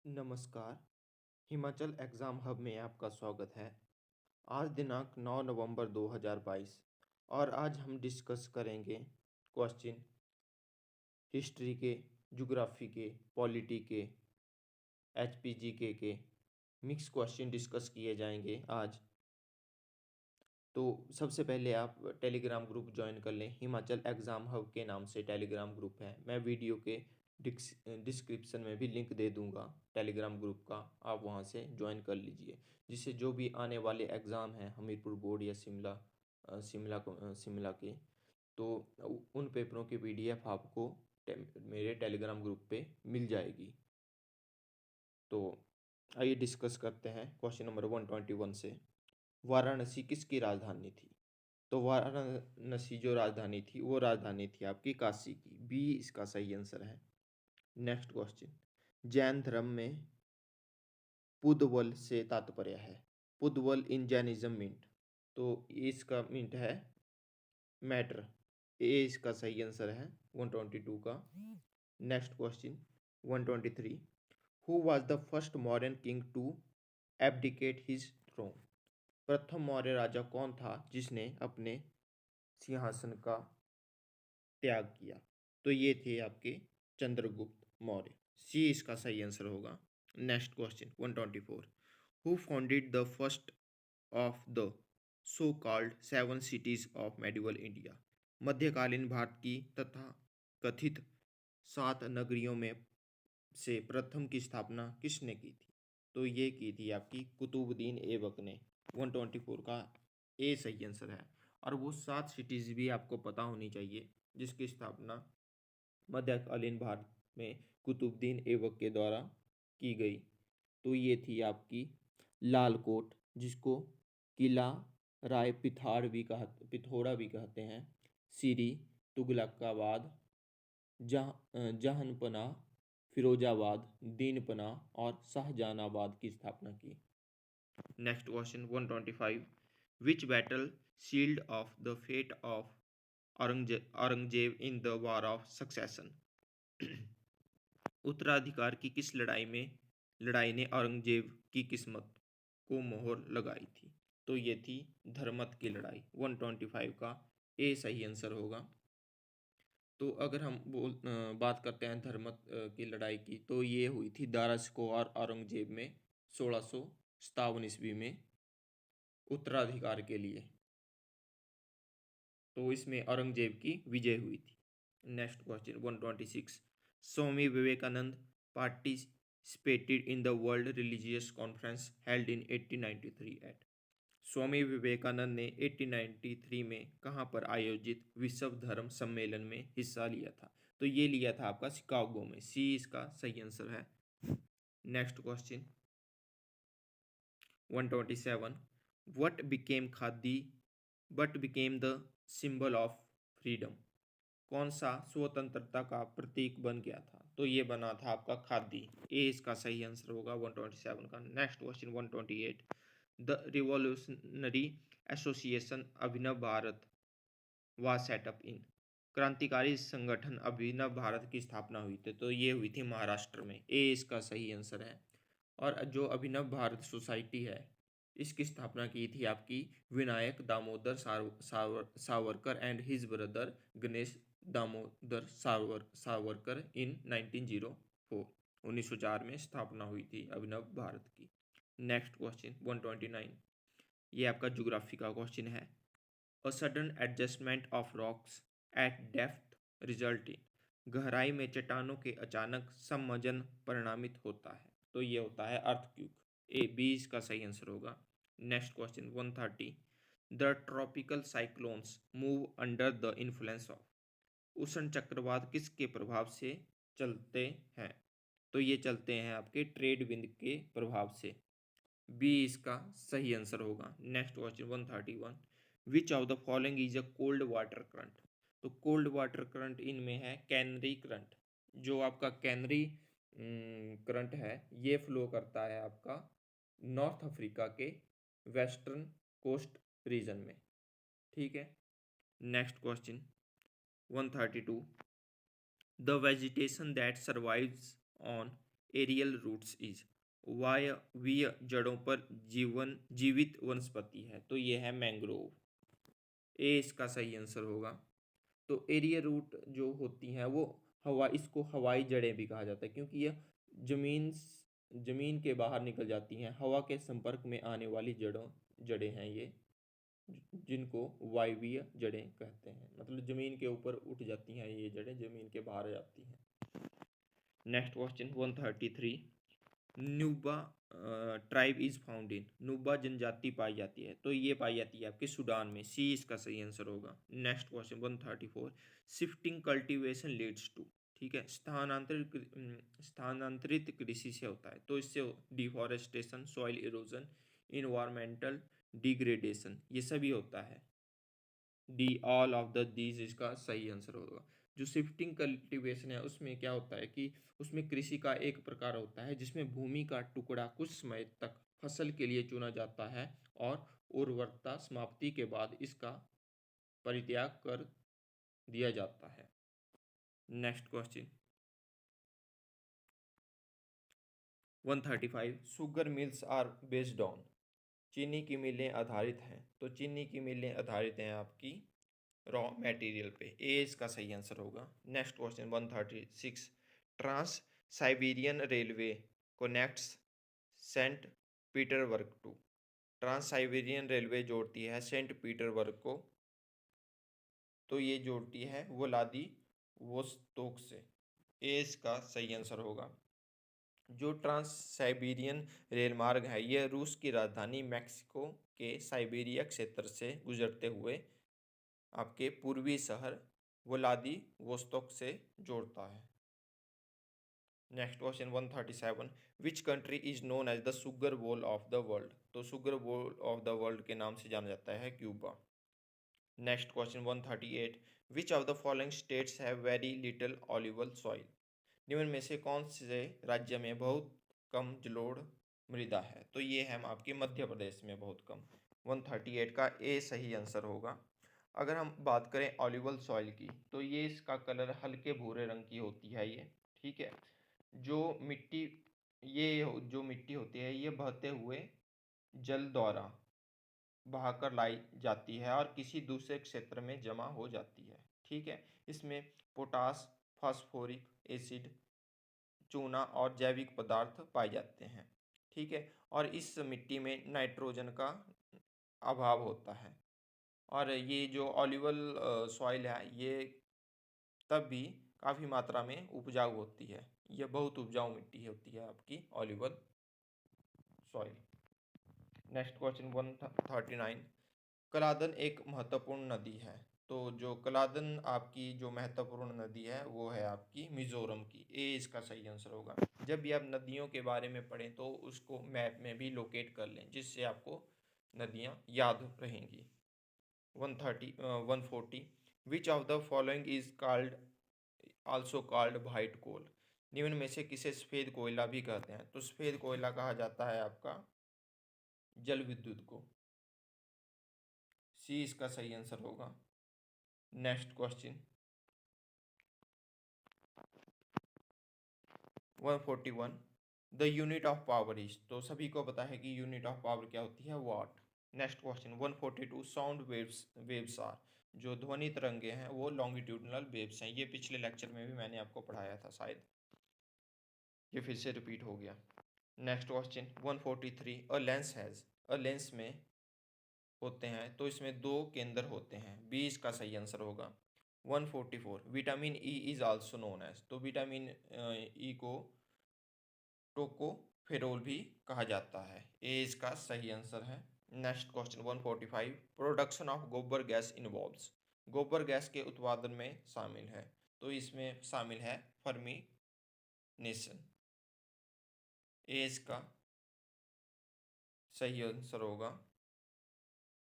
नमस्कार। Himachal exam hub में आपका स्वागत है। आज दिनांक 9 नवंबर 2022 और आज हम डिस्कस करेंगे क्वेश्चन हिस्ट्री के, ज्योग्राफी के, पॉलिटी के, एचपीजीके के मिक्स क्वेश्चन डिस्कस किए जाएंगे आज। तो सबसे पहले आप टेलीग्राम ग्रुप ज्वाइन कर लें। हिमाचल एग्ज़ाम हब के नाम से टेलीग्राम ग्रुप है। मैं वीडियो के डिस्क्रिप्शन में भी लिंक दे दूंगा टेलीग्राम ग्रुप का, आप वहां से ज्वाइन कर लीजिए, जिससे जो भी आने वाले एग्ज़ाम हैं हमीरपुर बोर्ड या शिमला के, तो उन पेपरों की पीडीएफ आपको मेरे टेलीग्राम ग्रुप पे मिल जाएगी। तो आइए डिस्कस करते हैं क्वेश्चन नंबर 121 से। वाराणसी किसकी राजधानी थी? तो वाराणसी जो राजधानी थी वो राजधानी थी आपकी काशी की। बी इसका सही आंसर है। नेक्स्ट क्वेश्चन, जैन धर्म में पुद्वल से तात्पर्य है। पुद्वल इन जैनिज्म मीन्ट, तो इसका मीन्ट है मैटर। ए इसका सही आंसर है 122 का। Next question 123, who was the first Mauryan king to abdicate his throne? प्रथम मौर्य राजा कौन था जिसने अपने सिंहासन का त्याग किया? तो ये थे आपके चंद्रगुप्त मौर्य। सी इसका सही आंसर होगा। Next question 124, who founded the first of the so called seven cities of medieval India? मध्यकालीन भारत की तथा कथित सात नगरियों में से प्रथम की स्थापना किसने की थी? तो ये की थी आपकी कुतुबुद्दीन ऐबक ने। 124 का ए सही आंसर है। और वो सात सिटीज़ भी आपको पता होनी चाहिए जिसकी स्थापना मध्यकालीन भारत में कुतुबुद्दीन ऐबक के द्वारा की गई। तो ये थी आपकी लालकोट, जिसको किला राय पिथौरा भी कहते हैं, सिरी, तुगलकाबाद, जहानपना, फिरोजाबाद, दीनपना और शाहजहानाबाद की स्थापना की। Next question 125, which battle sealed off the fate of Aurangzeb in the war of succession? उत्तराधिकार की किस लड़ाई ने औरंगजेब की किस्मत को मोहर लगाई थी? तो ये थी धर्मत की लड़ाई। 125 का ए सही आंसर होगा। तो अगर हम बात करते हैं धर्मत की लड़ाई की, तो ये हुई थी दारा शिकोह और औरंगजेब में 1657 ईस्वी में उत्तराधिकार के लिए। तो इसमें औरंगजेब की विजय हुई थी। Next question 126, Swami Vivekananda participated in the world religious conference held in 1893 at? Swami Vivekananda ने 1893 में कहाँ पर आयोजित विश्व धर्म सम्मेलन में हिस्सा लिया था? तो ये लिया था आपका शिकागो में। सी इसका सही आंसर है। Next question 127, what became khadi but became the symbol of freedom? कौन सा स्वतंत्रता का प्रतीक बन गया था? तो ये बना था आपका खादी। ए इसका सही आंसर होगा 127 का। Next question 128, the revolutionary association Abhinav Bharat was set up in? क्रांतिकारी संगठन अभिनव भारत की स्थापना हुई थी, तो ये हुई थी महाराष्ट्र में। ए इसका सही आंसर है। और जो अभिनव भारत सोसाइटी है, इसकी स्थापना की थी आपकी Vinayak Damodar Savarkar and his brother Ganesh Damodar Savarkar in 1904। 1904 में स्थापना हुई थी अभिनव भारत की। नेक्स्ट क्वेश्चन 129, ये आपका ज्योग्राफी का क्वेश्चन है। A sudden adjustment of rocks eight depth result in? गहराई में चट्टानों के अचानक समजन परिणामित होता है, तो ये होता है अर्थक्वेक। ए बी इसका सही आंसर होगा। Next question 130, the tropical cyclones move under the influence of? उष्ण चक्रवात किसके प्रभाव से चलते हैं? तो ये चलते हैं आपके ट्रेड विंड के प्रभाव से। बी इसका सही आंसर होगा। Next question 131, which of the following is a cold water current? तो कोल्ड वाटर करंट इनमें है कैनरी करंट। जो आपका कैनरी करंट है ये फ्लो करता है आपका नॉर्थ अफ्रीका के वेस्टर्न कोस्ट रीजन में। ठीक है। Next question 132, the vegetation that survives on aerial roots is, वायवीय जड़ों पर जीवित वनस्पति है, तो ये है मैंग्रोव। ए इसका सही आंसर होगा। तो एरियल रूट जो होती हैं वो इसको हवाई जड़ें भी कहा जाता है, क्योंकि यह जमीन जमीन के बाहर निकल जाती हैं, हवा के संपर्क में आने वाली जड़ें हैं ये, जिनको वायवीय जड़ें कहते हैं। मतलब जमीन के ऊपर उठ जाती हैं ये जड़ें, जमीन के बाहर जाती हैं। नेक्स्ट क्वेश्चन 133, नुबा ट्राइब इज फाउंड इन, नुबा जनजाति पाई जाती है, तो ये पाई जाती है आपके सूडान में, सी इसका सही आंसर होगा। Next question 134, shifting cultivation leads to, ठीक है, स्थानांतरित कृषि से होता है, तो इससे deforestation, soil erosion, environmental degradation, ये सभी होता है। D all of the these इसका सही आंसर होगा। जो शिफ्टिंग कल्टीवेशन है उसमें क्या होता है कि उसमें कृषि का एक प्रकार होता है जिसमें भूमि का टुकड़ा कुछ समय तक फसल के लिए चुना जाता है और उर्वरता समाप्ति के बाद इसका परित्याग कर दिया जाता है। Next question 135, sugar mills are based on, चीनी की मिलें आधारित हैं, तो चीनी की मिलें आधारित हैं आपकी रॉ मटेरियल पे, ए इसका सही आंसर होगा। Next question 136, trans Siberian railway connects Saint Petersburg to, trans Siberian railway जोड़ती है सेंट पीटरबर्ग को, तो ये जोड़ती है व्लादिवोस्तोक से, ए इसका सही आंसर होगा। जो ट्रांस साइबेरियन रेलमार्ग है यह रूस की राजधानी मैक्सिको के साइबेरिया क्षेत्र से गुजरते हुए आपके पूर्वी शहर व्लादिवोस्तोक से जोड़ता है। Next question 137, which country is known as the sugar bowl of the world, तो sugar bowl of the world के नाम से जाना जाता है Cuba. Next question 138, which of the following states have very little alluvial soil, निम्न में से कौन से राज्य में बहुत कम जलोढ़ मृदा है, तो ये है आपके मध्य प्रदेश में बहुत कम। 138 का ए सही आंसर होगा। अगर हम बात करें ऑलिवल सॉइल की, तो ये इसका कलर हल्के भूरे रंग की होती है ये, ठीक है। जो मिट्टी जो मिट्टी होती है ये बहते हुए जल द्वारा बहाकर लाई जाती है और किसी दूसरे क्षेत्र में जमा हो जाती है, ठीक है। इसमें पोटास, फास्फोरिक एसिड, चूना और जैविक पदार्थ पाए जाते हैं, ठीक है। और इस मिट्टी में नाइट्रोजन का अभाव होता है। और ये जो ऑलिवल सॉइल है ये तब भी काफ़ी मात्रा में उपजाऊ होती है, यह बहुत उपजाऊ मिट्टी होती है आपकी ऑलिवल सॉइल। नेक्स्ट क्वेश्चन 139, कलादन एक महत्वपूर्ण नदी है, तो जो कलादन आपकी जो महत्वपूर्ण नदी है वो है आपकी मिजोरम की, ए इसका सही आंसर होगा। जब भी आप नदियों के बारे में पढ़ें तो उसको मैप में भी लोकेट कर लें, जिससे आपको नदियाँ याद रहेंगी। 140, which of the following is called also called white coal, निम्न में से किसे सफ़ेद कोयला भी कहते हैं, तो सफ़ेद कोयला कहा जाता है आपका जल विद्युत को, सी इसका सही आंसर होगा। Next question 141, the unit of power is, तो सभी को पता है कि यूनिट ऑफ पावर क्या होती है, watt. Next question 142, sound waves are, जो ध्वनि तरंगे हैं वो लॉन्गिट्यूडनल वेव्स हैं, ये पिछले लेक्चर में भी मैंने आपको पढ़ाया था, शायद ये फिर से रिपीट हो गया। Next question 143, a lens has, a lens में होते हैं तो इसमें दो केंद्र होते हैं, बी इसका सही आंसर होगा। 144, vitamin E is also known as, तो विटामिन ई को टोकोफेरोल भी कहा जाता है, ए इसका सही आंसर है। नेक्स्ट क्वेश्चन 145, प्रोडक्शन ऑफ गोबर गैस इन्वॉल्व्स, गोबर गैस के उत्पादन में शामिल है, तो इसमें शामिल है फर्मिनेशन, ए इसका सही आंसर होगा।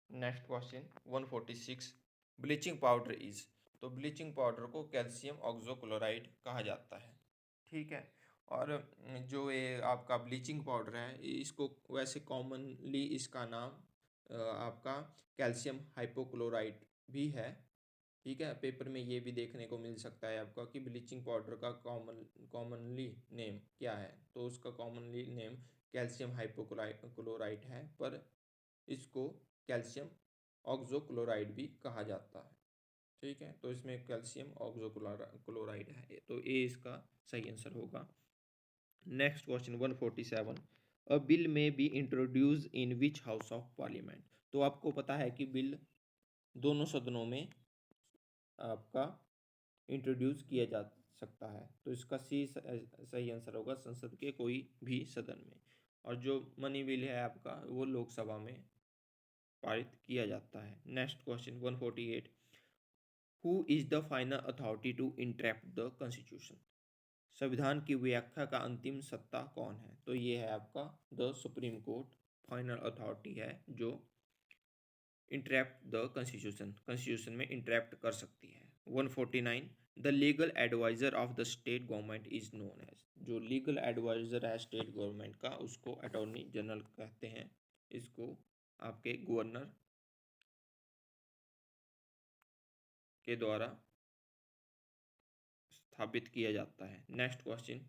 Next question 146, bleaching powder is, तो ब्लीचिंग पाउडर को कैल्शियम ऑक्सोक्लोराइड कहा जाता है, ठीक है। और जो ये आपका ब्लीचिंग पाउडर है इसको वैसे कॉमनली इसका नाम आपका कैल्शियम हाइपोक्लोराइड भी है, ठीक है, पेपर में ये भी देखने को मिल सकता है आपका कि ब्लीचिंग पाउडर का कॉमनली नेम क्या है। तो उसका कॉमनली नेम कैल्शियम हाइपोक्लोराइट है, पर इसको कैल्शियम ऑक्सोक्लोराइड भी कहा जाता है। ठीक है, तो इसमें कैल्शियम ऑक्सोक्लोराइड है, तो ए इसका सही आंसर होगा। नेक्स्ट क्वेश्चन 147, अ बिल में be introduce in which house of parliament. तो आपको पता है कि बिल दोनों सदनों में आपका इंट्रोड्यूस किया जा सकता है, तो इसका सी सही आंसर होगा, संसद के कोई भी सदन में। और जो मनी बिल है आपका वो लोकसभा में पारित किया जाता है। Next question 148, who is the final authority to interrupt the constitution. संविधान की व्याख्या का अंतिम सत्ता कौन है। तो ये है आपका the supreme court final authority है जो इंटरप्ट द कॉन्स्टिट्यूशन में इंटरप्ट कर सकती है। 149, the legal adviser of the state government is known as. जो लीगल एडवाइजर है स्टेट गवर्नमेंट का उसको अटॉर्नी जनरल कहते हैं। इसको आपके गवर्नर के द्वारा स्थापित किया जाता है। Next question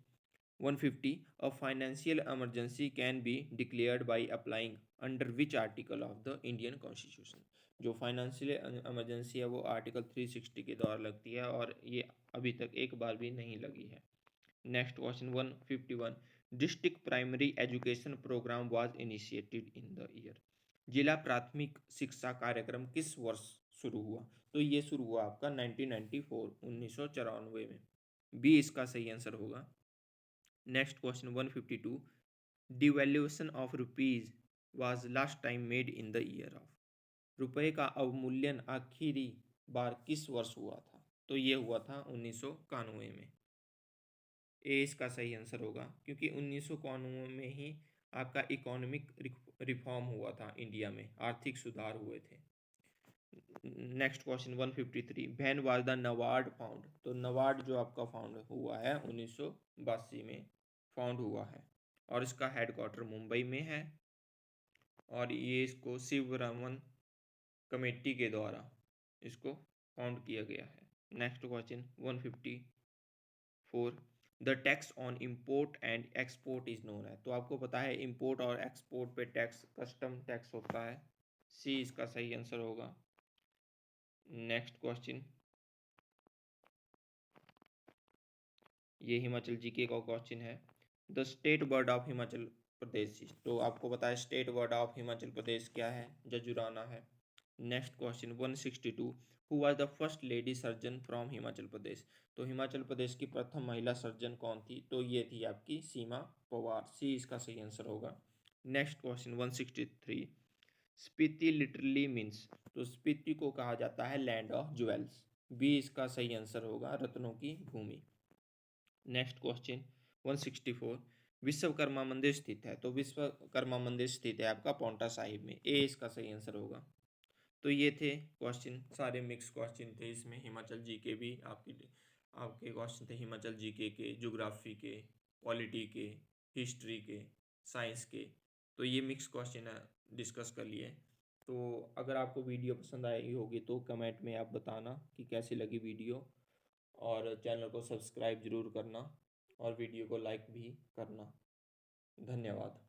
150, a financial emergency can be declared by applying under which article of the Indian constitution. जो फाइनेंशियल इमरजेंसी है वो आर्टिकल 360 के द्वारा लगती है, और ये अभी तक एक बार भी नहीं लगी है। Next question 151, district primary education programme was initiated in the year. जिला प्राथमिक शिक्षा कार्यक्रम किस वर्ष शुरू हुआ। तो ये शुरू हुआ आपका 1994 1994 में। बी इसका सही आंसर होगा। Next question 152, devaluation of rupees was last time made in the year of. रुपए का अवमूल्यन आखिरी बार किस वर्ष हुआ था। तो ये हुआ था 1991 में। ए इसका सही आंसर होगा, क्योंकि 1991 में ही आपका इकोनॉमिक रिफॉर्म हुआ था इंडिया में, आर्थिक सुधार हुए थे। Next question 153, when was the NABARD found. तो नबार्ड जो आपका फाउंड हुआ है 1982 में फाउंड हुआ है, और इसका हेडक्वार्टर मुंबई में है, और ये इसको शिवरामन कमेटी के द्वारा इसको फाउंड किया गया है। Next question 154, the tax on import and export is known है। तो आपको पता है इम्पोर्ट और एक्सपोर्ट पे टैक्स कस्टम टैक्स होता है। सी इसका सही आंसर होगा। नेक्स्ट क्वेश्चन, ये हिमाचल जीके का क्वेश्चन है, the state bird of Himachal Pradesh. तो आपको पता है state bird of Himachal Pradesh क्या है, जजुराना है। Next question 162, who was the first lady surgeon from Himachal Pradesh. तो हिमाचल प्रदेश की प्रथम महिला सर्जन कौन थी। तो ये थी आपकी सीमा पवार। सी इसका सही आंसर होगा। Next question 163, Spiti literally means. तो स्पीति को कहा जाता है लैंड ऑफ ज्वेल्स। बी इसका सही आंसर होगा, रत्नों की भूमि। नेक्स्ट क्वेश्चन 164, विश्वकर्मा मंदिर स्थित है। तो विश्वकर्मा मंदिर स्थित है आपका पौंटा साहिब में। ए इसका सही आंसर होगा। तो ये थे क्वेश्चन, सारे मिक्स क्वेश्चन थे इसमें। हिमाचल जीके भी आपके क्वेश्चन थे, हिमाचल जीके के, ज्योग्राफी के, पॉलिटी के, हिस्ट्री के, साइंस के। तो ये मिक्स क्वेश्चन है, डिस्कस कर लिए। तो अगर आपको वीडियो पसंद आई होगी तो कमेंट में आप बताना कि कैसी लगी वीडियो, और चैनल को सब्सक्राइब ज़रूर करना, और वीडियो को लाइक भी करना। धन्यवाद।